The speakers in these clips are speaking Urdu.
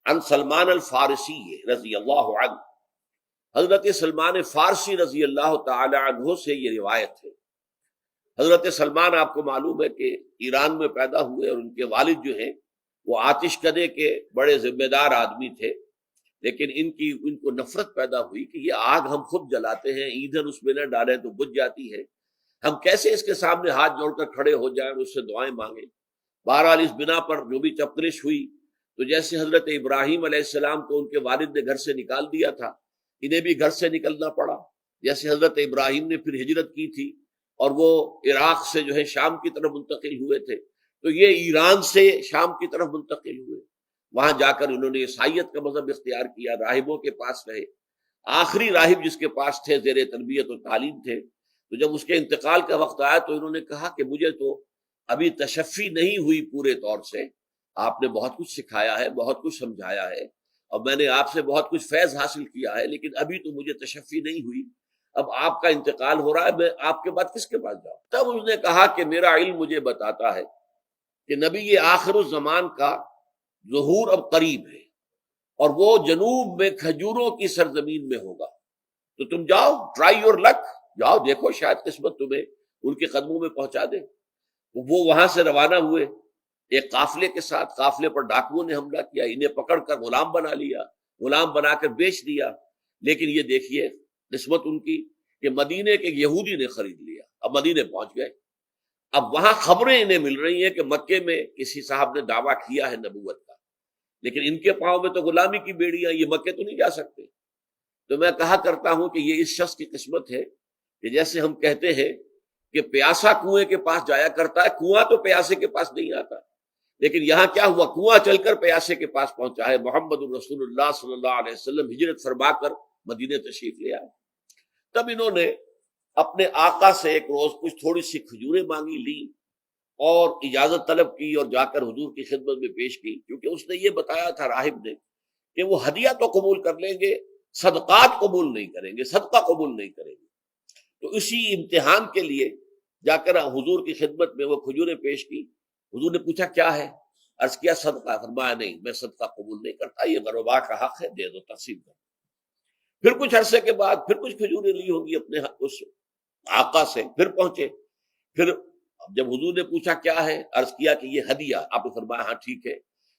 عن سلمان الفارسی رضی اللہ عنہ، حضرت سلمان فارسی رضی اللہ تعالی عنہ سے یہ روایت ہے۔ حضرت سلمان آپ کو معلوم ہے کہ ایران میں پیدا ہوئے، اور ان کے والد جو ہیں وہ آتش کدے کے بڑے ذمہ دار آدمی تھے، لیکن ان کو نفرت پیدا ہوئی کہ یہ آگ ہم خود جلاتے ہیں، ایندھن اس میں نہ ڈالیں تو بجھ جاتی ہے، ہم کیسے اس کے سامنے ہاتھ جوڑ کر کھڑے ہو جائیں اور اس سے دعائیں مانگیں۔ بہرحال اس بنا پر جو بھی چپکرش ہوئی، تو جیسے حضرت ابراہیم علیہ السلام کو ان کے والد نے گھر سے نکال دیا تھا، انہیں بھی گھر سے نکلنا پڑا۔ جیسے حضرت ابراہیم نے پھر ہجرت کی تھی اور وہ عراق سے جو ہے شام کی طرف منتقل ہوئے تھے، تو یہ ایران سے شام کی طرف منتقل ہوئے، وہاں جا کر انہوں نے عیسائیت کا مذہب اختیار کیا، راہبوں کے پاس رہے۔ آخری راہب جس کے پاس تھے زیر تربیت اور تعلیم تھے، تو جب اس کے انتقال کا وقت آیا تو انہوں نے کہا کہ مجھے تو ابھی تشفی نہیں ہوئی پورے طور سے، آپ نے بہت کچھ سکھایا ہے، بہت کچھ سمجھایا ہے، اور میں نے آپ سے بہت کچھ فیض حاصل کیا ہے، لیکن ابھی تو مجھے تشفی نہیں ہوئی، اب آپ کا انتقال ہو رہا ہے، میں آپ کے بعد کس کے پاس جاؤں؟ تب اس نے کہا کہ میرا علم مجھے بتاتا ہے کہ نبی آخر الزمان کا ظہور اب قریب ہے، اور وہ جنوب میں کھجوروں کی سرزمین میں ہوگا، تو تم جاؤ، ٹرائی یور لک، جاؤ دیکھو شاید قسمت تمہیں ان کے قدموں میں پہنچا دے۔ وہ وہاں سے روانہ ہوئے ایک قافلے کے ساتھ، قافلے پر ڈاکوؤں نے حملہ کیا، انہیں پکڑ کر غلام بنا لیا، غلام بنا کر بیچ دیا، لیکن یہ دیکھیے قسمت ان کی کہ مدینے کے یہودی نے خرید لیا، اب مدینے پہنچ گئے۔ اب وہاں خبریں انہیں مل رہی ہیں کہ مکے میں کسی صاحب نے دعویٰ کیا ہے نبوت کا، لیکن ان کے پاؤں میں تو غلامی کی بیڑیاں، یہ مکے تو نہیں جا سکتے۔ تو میں کہا کرتا ہوں کہ یہ اس شخص کی قسمت ہے کہ جیسے ہم کہتے ہیں کہ پیاسا کنویں کے پاس جایا کرتا ہے، کنواں تو پیاسے کے پاس نہیں آتا، لیکن یہاں کیا ہوا، کنواں چل کر پیاسے کے پاس پہنچا ہے۔ محمد الرسول اللہ صلی اللہ علیہ وسلم ہجرت فرما کر مدینے تشریف لے آئے۔ تب انہوں نے اپنے آقا سے ایک روز کچھ تھوڑی سی کھجوریں مانگی، لی اور اجازت طلب کی اور جا کر حضور کی خدمت میں پیش کی، کیونکہ اس نے یہ بتایا تھا راہب نے کہ وہ ہدیہ تو قبول کر لیں گے، صدقات قبول نہیں کریں گے، صدقہ قبول نہیں کریں گے۔ تو اسی امتحان کے لیے جا کر حضور کی خدمت میں وہ کھجوریں پیش کی۔ حضور نے پوچھا کیا ہے، عرض کیا صدقہ، فرمایا نہیں میں صدقہ قبول نہیں کرتا، یہ غربا کا حق ہے، دے دو، تقسیم کرو۔ پھر کچھ عرصے کے بعد پھر کچھ کھجوریں لی ہوں گی اپنے اس آقا سے، پھر پہنچے، پھر جب حضور نے پوچھا کیا ہے، عرض کیا کہ یہ ہدیہ، آپ نے فرمایا ہاں ٹھیک ہے،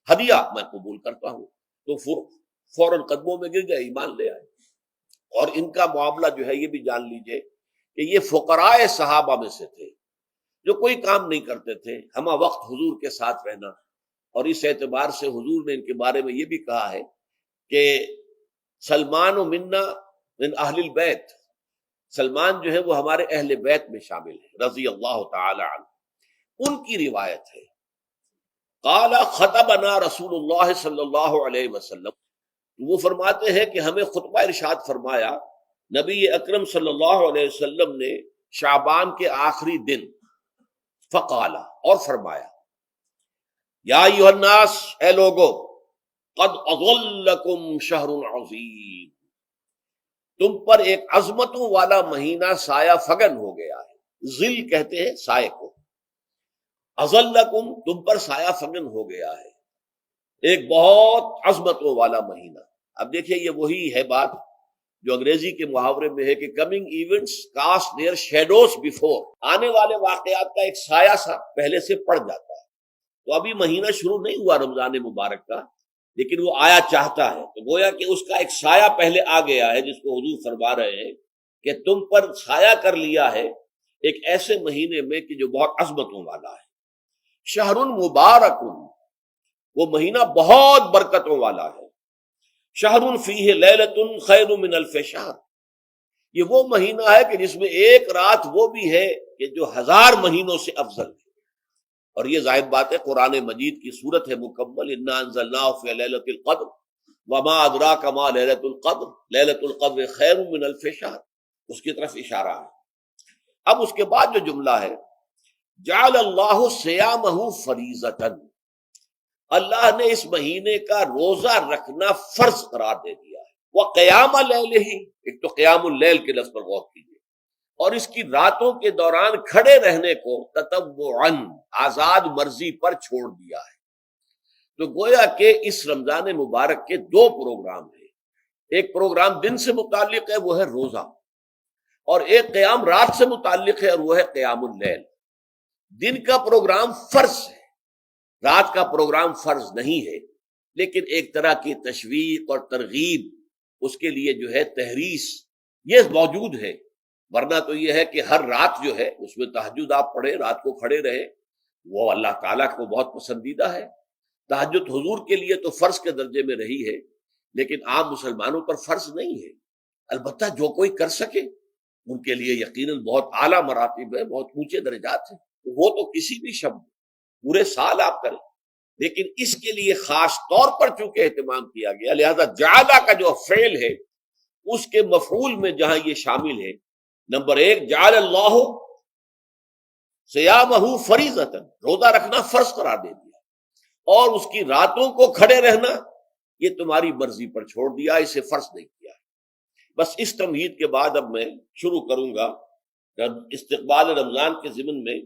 ہدیہ میں قبول کرتا ہوں۔ تو فوراً قدموں میں گر گئے، ایمان لے آئے۔ اور ان کا معاملہ جو ہے یہ بھی جان لیجئے کہ یہ فقراء صحابہ میں سے تھے جو کوئی کام نہیں کرتے تھے، ہمہ وقت حضور کے ساتھ رہنا، اور اس اعتبار سے حضور نے ان کے بارے میں یہ بھی کہا ہے کہ سلمان و منا من اہل البیت، سلمان جو ہے وہ ہمارے اہل بیت میں شامل ہے رضی اللہ تعالی عنہ۔ ان کی روایت ہے قال خطبنا رسول اللہ صلی اللہ علیہ وسلم، وہ فرماتے ہیں کہ ہمیں خطبہ ارشاد فرمایا نبی اکرم صلی اللہ علیہ وسلم نے شعبان کے آخری دن، فقال، اور فرمایا یا ایھا الناس، اے لوگو، قد اظلکم شہر عظیم، تم پر ایک عظمتوں والا مہینہ سایہ فگن ہو گیا ہے۔ ظل کہتے ہیں سائے کو، اظلکم تم پر سایہ فگن ہو گیا ہے، ایک بہت عظمتوں والا مہینہ۔ اب دیکھیے یہ وہی ہے بات جو انگریزی کے محاورے میں ہے کہ coming events cast their shadows before, آنے والے واقعات کا ایک سایہ سا پہلے سے پڑ جاتا ہے۔ تو ابھی مہینہ شروع نہیں ہوا رمضان مبارک کا، لیکن وہ آیا چاہتا ہے، تو گویا کہ اس کا ایک سایہ پہلے آ گیا ہے، جس کو حضور فرما رہے ہیں کہ تم پر سایہ کر لیا ہے ایک ایسے مہینے میں کہ جو بہت عظمتوں والا ہے۔ شہر مبارک، وہ مہینہ بہت برکتوں والا ہے۔ شہر فیہ لیلۃ خیر من الف شہر، یہ وہ مہینہ ہے کہ جس میں ایک رات وہ بھی ہے کہ جو 1000 مہینوں سے افضل ہے۔ اور یہ ظاہر بات ہے قرآن مجید کی صورت ہے مکمل، انا انزلناہ فی لیلۃ القدر وما ادراک ما لیلۃ القدر لیلۃ القدر خیر من الف شہر، اس کی طرف اشارہ ہے۔ اب اس کے بعد جو جملہ ہے جعل اللہ صیامہ فریضۃ، اللہ نے اس مہینے کا روزہ رکھنا فرض قرار دے دیا ہے۔ وقیام لیلہ، ایک تو قیام اللیل کے لفظ پر غور کیجیے، اور اس کی راتوں کے دوران کھڑے رہنے کو تطوعاً، آزاد مرضی پر چھوڑ دیا ہے۔ تو گویا کہ اس رمضان مبارک کے دو پروگرام ہیں، ایک پروگرام دن سے متعلق ہے وہ ہے روزہ، اور ایک قیام رات سے متعلق ہے اور وہ ہے قیام اللیل۔ دن کا پروگرام فرض ہے، رات کا پروگرام فرض نہیں ہے، لیکن ایک طرح کی تشویق اور ترغیب، اس کے لیے جو ہے تحریص یہ موجود ہے۔ ورنہ تو یہ ہے کہ ہر رات جو ہے اس میں تہجد آپ پڑھیں، رات کو کھڑے رہے، وہ اللہ تعالیٰ کو بہت پسندیدہ ہے۔ تہجد حضور کے لیے تو فرض کے درجے میں رہی ہے، لیکن عام مسلمانوں پر فرض نہیں ہے۔ البتہ جو کوئی کر سکے ان کے لیے یقیناً بہت اعلیٰ مراتب ہے، بہت اونچے درجات ہیں، وہ تو کسی بھی شب پورے سال آپ کریں، لیکن اس کے لیے خاص طور پر چونکہ اہتمام کیا گیا، لہذا جعلہ کا جو فعل ہے اس کے مفعول میں جہاں یہ شامل ہے، نمبر ایک جعل اللہ صیامہ فریضۃ، روزہ رکھنا فرض قرار دے دیا، اور اس کی راتوں کو کھڑے رہنا یہ تمہاری مرضی پر چھوڑ دیا، اسے فرض نہیں کیا۔ بس اس تمہید کے بعد اب میں شروع کروں گا استقبال رمضان کے ضمن میں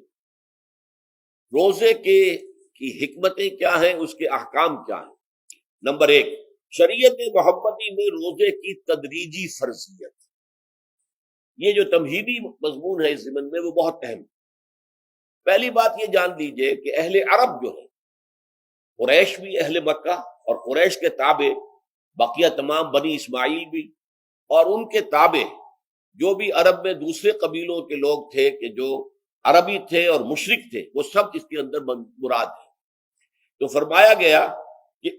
روزے کی حکمتیں کیا ہیں، اس کے احکام کیا ہیں۔ نمبر ایک، شریعت محمدی میں روزے کی تدریجی فرضیت، یہ جو تمہیدی مضمون ہے اس ضمن میں وہ بہت اہم ہے۔ پہلی بات یہ جان لیجئے کہ اہل عرب جو ہے، قریش بھی، اہل مکہ اور قریش کے تابع بقیہ تمام بنی اسماعیل بھی، اور ان کے تابع جو بھی عرب میں دوسرے قبیلوں کے لوگ تھے کہ جو عربی تھے اور مشرک تھے، وہ سب اس کے اندر مراد ہیں۔ تو فرمایا گیا کہ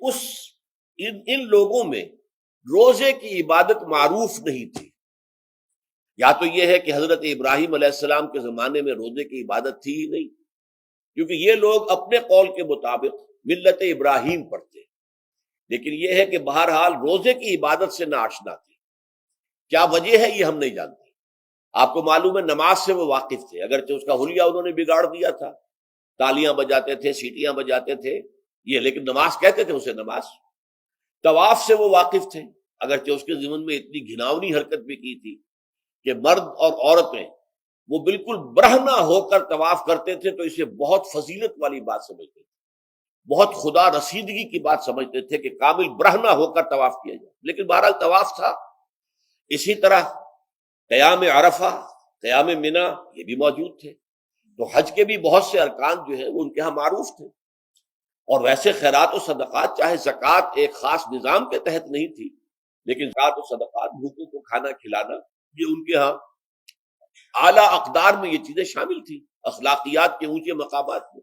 ان لوگوں میں روزے کی عبادت معروف نہیں تھی۔ یا تو یہ ہے کہ حضرت ابراہیم علیہ السلام کے زمانے میں روزے کی عبادت تھی ہی نہیں، کیونکہ یہ لوگ اپنے قول کے مطابق ملت ابراہیم پر تھے، لیکن یہ ہے کہ بہرحال روزے کی عبادت سے ناآشنا تھے۔ کیا وجہ ہے یہ ہم نہیں جانتے۔ آپ کو معلوم ہے نماز سے وہ واقف تھے، اگرچہ اس کا حلیہ انہوں نے بگاڑ دیا تھا، تالیاں بجاتے تھے، سیٹیاں بجاتے تھے یہ، لیکن نماز کہتے تھے اسے نماز۔ طواف سے وہ واقف تھے، اگرچہ اس کے ضمن میں اتنی گھناؤنی حرکت بھی کی تھی کہ مرد اور عورتیں وہ بالکل برہنہ ہو کر طواف کرتے تھے، تو اسے بہت فضیلت والی بات سمجھتے تھے، بہت خدا رسیدگی کی بات سمجھتے تھے کہ کامل برہنہ ہو کر طواف کیا جائے، لیکن بہرحال طواف تھا۔ اسی طرح قیام عرفہ، قیام منی یہ بھی موجود تھے۔ تو حج کے بھی بہت سے ارکان جو ہیں وہ ان کے ہاں معروف تھے، اور ویسے خیرات و صدقات، چاہے زکوٰۃ ایک خاص نظام کے تحت نہیں تھی، لیکن زکوٰۃ و صدقات، بھوکوں کو کھانا کھلانا، یہ ان کے ہاں اعلیٰ اقدار میں یہ چیزیں شامل تھیں، اخلاقیات کے اونچے مقامات میں۔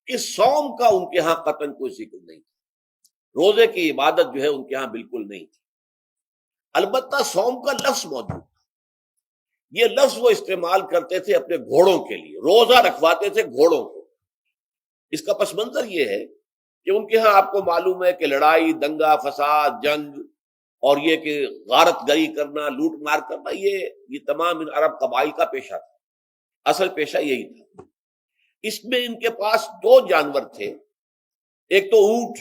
کہ صوم کا ان کے ہاں قطعاً کوئی ذکر نہیں تھا، روزے کی عبادت جو ہے ان کے ہاں بالکل نہیں تھی۔ البتہ صوم کا لفظ موجود، یہ لفظ وہ استعمال کرتے تھے اپنے گھوڑوں کے لیے، روزہ رکھواتے تھے گھوڑوں کو۔ اس کا پس منظر یہ ہے کہ ان کے ہاں آپ کو معلوم ہے کہ لڑائی، دنگا فساد، جنگ، اور یہ کہ غارت گری کرنا، لوٹ مار کرنا، یہ تمام ان عرب قبائل کا پیشہ تھا، اصل پیشہ یہی تھا۔ اس میں ان کے پاس دو جانور تھے، ایک تو اونٹ۔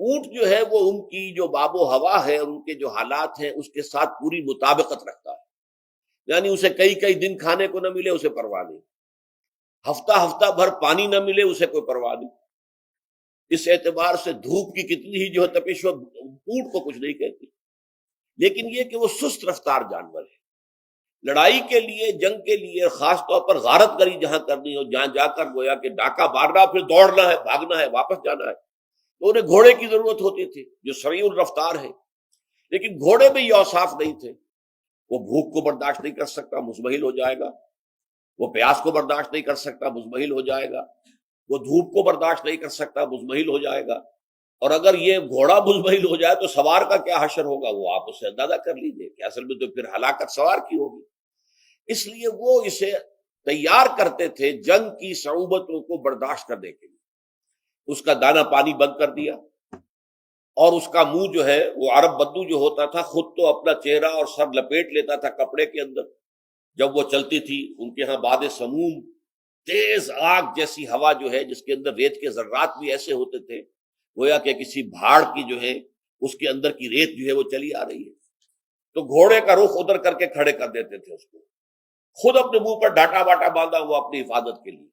اونٹ جو ہے وہ ان کی جو باب و ہوا ہے اور ان کے جو حالات ہیں اس کے ساتھ پوری مطابقت رکھتا ہے، یعنی اسے کئی دن کھانے کو نہ ملے اسے پرواہ نہیں، ہفتہ بھر پانی نہ ملے اسے کوئی پرواہ نہیں۔ اس اعتبار سے دھوپ کی کتنی ہی جو ہے تپش ہو، اونٹ کو کچھ نہیں کہتی، لیکن یہ کہ وہ سست رفتار جانور ہے۔ لڑائی کے لیے، جنگ کے لیے، خاص طور پر غارت گری جہاں کرنی ہو، جہاں جا کر گویا کہ ڈاکہ مارنا، پھر دوڑنا ہے، بھاگنا ہے، واپس جانا ہے، تو انہیں گھوڑے کی ضرورت ہوتی تھی جو سریع الرفتار ہے، لیکن گھوڑے میں یہ اوصاف نہیں تھے۔ وہ بھوک کو برداشت نہیں کر سکتا، مزمحل ہو جائے گا، وہ پیاس کو برداشت نہیں کر سکتا، مزمحل ہو جائے گا، وہ دھوپ کو برداشت نہیں کر سکتا، مزمحل ہو جائے گا، اور اگر یہ گھوڑا مزمحل ہو جائے تو سوار کا کیا حشر ہوگا، وہ آپ اسے اندازہ کر لیجئے کہ اصل میں تو پھر ہلاکت سوار کی ہوگی۔ اس لیے وہ اسے تیار کرتے تھے جنگ کی صعوبتوں کو برداشت کرنے کے لیے۔ اس کا دانہ پانی بند کر دیا، اور اس کا منہ جو ہے وہ عرب بدو جو ہوتا تھا خود تو اپنا چہرہ اور سر لپیٹ لیتا تھا کپڑے کے اندر، جب وہ چلتی تھی ان کے ہاں باد سموم، تیز آگ جیسی ہوا جو ہے جس کے اندر ریت کے ذرات بھی ایسے ہوتے تھے گویا کہ کسی بھاڑ کی جو ہے اس کے اندر کی ریت جو ہے وہ چلی آ رہی ہے، تو گھوڑے کا رخ ادھر کر کے کھڑے کر دیتے تھے اس کو، خود اپنے منہ پر ڈاٹا باٹا باندھا ہوا اپنی حفاظت کے لیے،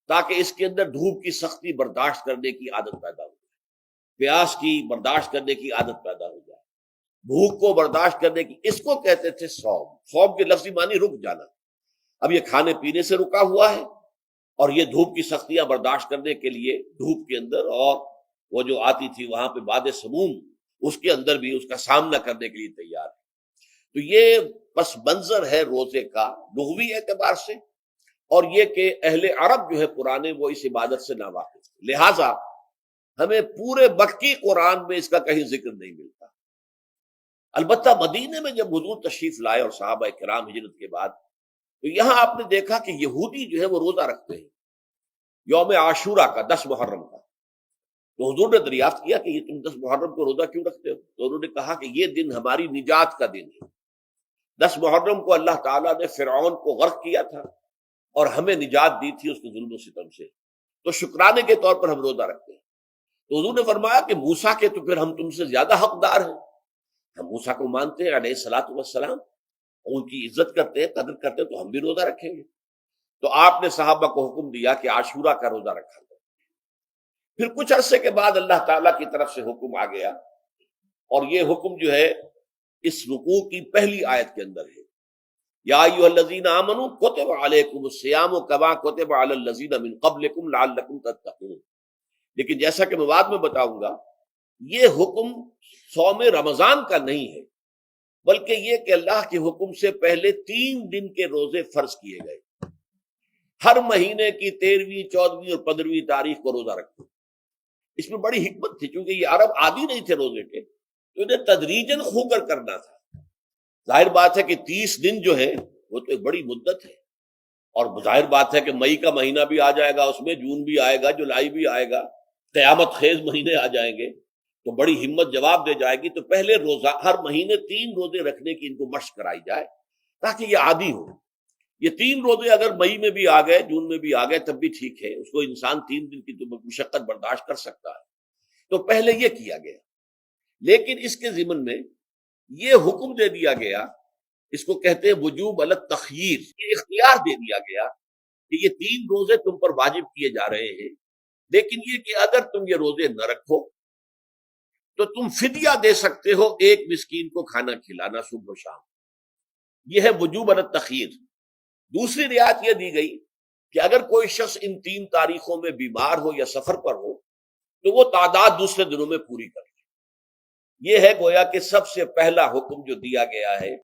تاکہ اس کے اندر دھوپ کی سختی برداشت کرنے کی عادت پیدا ہو۔ پیاس کی برداشت کرنے کی عادت پیدا ہو جائے، بھوک کو برداشت کرنے کی، اس کو کہتے تھے صوم۔ صوم کے لفظی معنی رک جانا۔ اب یہ کھانے پینے سے رکا ہوا ہے، اور یہ دھوپ کی سختیاں برداشت کرنے کے لیے دھوپ کے اندر، اور وہ جو آتی تھی وہاں پہ باد سموم، اس کے اندر بھی اس کا سامنا کرنے کے لیے تیار ہے۔ تو یہ پس منظر ہے روزے کا لغوی اعتبار سے، اور یہ کہ اہل عرب جو ہے پرانے وہ اس عبادت سے ناواقف تھے، لہٰذا ہمیں پورے مکی قرآن میں اس کا کہیں ذکر نہیں ملتا۔ البتہ مدینے میں جب حضور تشریف لائے اور صحابہ کرام ہجرت کے بعد، تو یہاں آپ نے دیکھا کہ یہودی جو ہے وہ روزہ رکھتے ہیں یوم عاشورہ کا، 10 محرم کا۔ تو حضور نے دریافت کیا کہ یہ تم 10 محرم کو روزہ کیوں رکھتے ہو؟ تو انہوں نے کہا کہ یہ دن ہماری نجات کا دن ہے۔ 10 محرم کو اللہ تعالیٰ نے فرعون کو غرق کیا تھا اور ہمیں نجات دی تھی اس کے ظلم و ستم سے، تو شکرانے کے طور پر ہم روزہ رکھتے ہیں۔ تو حضور نے فرمایا کہ موسیٰ کے تو پھر ہم تم سے زیادہ حقدار ہیں، ہم موسیٰ کو مانتے ہیں علیہ الصلوۃ والسلام، ان کی عزت کرتے ہیں، قدر کرتے ہیں، تو ہم بھی روزہ رکھیں گے۔ تو آپ نے صحابہ کو حکم دیا کہ عاشورہ کا روزہ رکھا جائے۔ پھر کچھ عرصے کے بعد اللہ تعالیٰ کی طرف سے حکم آ گیا، اور یہ حکم جو ہے اس رکوع کی پہلی آیت کے اندر ہے، یا ایھا الذین آمنوا کتب علیکم الصیام کما کتب علی الذین من قبلکم لعلکم تتقون۔ لیکن جیسا کہ میں بعد میں بتاؤں گا، یہ حکم صوم رمضان کا نہیں ہے، بلکہ یہ کہ اللہ کے حکم سے پہلے 3 دن کے روزے فرض کیے گئے۔ ہر مہینے کی 13ویں، 14ویں اور 15ویں تاریخ کو روزہ رکھو۔ اس میں بڑی حکمت تھی، کیونکہ یہ عرب عادی نہیں تھے روزے کے، تو انہیں تدریجاً خو کر کرنا تھا۔ ظاہر بات ہے کہ 30 دن جو ہے وہ تو ایک بڑی مدت ہے، اور ظاہر بات ہے کہ مئی کا مہینہ بھی آ جائے گا، اس میں جون بھی آئے گا، جولائی بھی آئے گا، قیامت خیز مہینے آ جائیں گے، تو بڑی ہمت جواب دے جائے گی۔ تو پہلے روزہ ہر مہینے 3 روزے رکھنے کی ان کو مشق کرائی جائے تاکہ یہ عادی ہو۔ یہ 3 روزے اگر مئی میں بھی آ گئے، جون میں بھی آ گئے، تب بھی ٹھیک ہے، اس کو انسان 3 دن کی تو مشقت برداشت کر سکتا ہے۔ تو پہلے یہ کیا گیا، لیکن اس کے ضمن میں یہ حکم دے دیا گیا، اس کو کہتے ہیں وجوب علی التخییر، یہ اختیار دے دیا گیا کہ یہ 3 روزے تم پر واجب کیے جا رہے ہیں، لیکن یہ کہ اگر تم یہ روزے نہ رکھو تو تم فدیہ دے سکتے ہو، 1 مسکین کو کھانا کھلانا صبح و شام۔ یہ ہے وجوب علی التخییر۔ دوسری رعایت یہ دی گئی کہ اگر کوئی شخص ان 3 تاریخوں میں بیمار ہو یا سفر پر ہو تو وہ تعداد دوسرے دنوں میں پوری کر لے۔ یہ ہے گویا کہ سب سے پہلا حکم جو دیا گیا ہے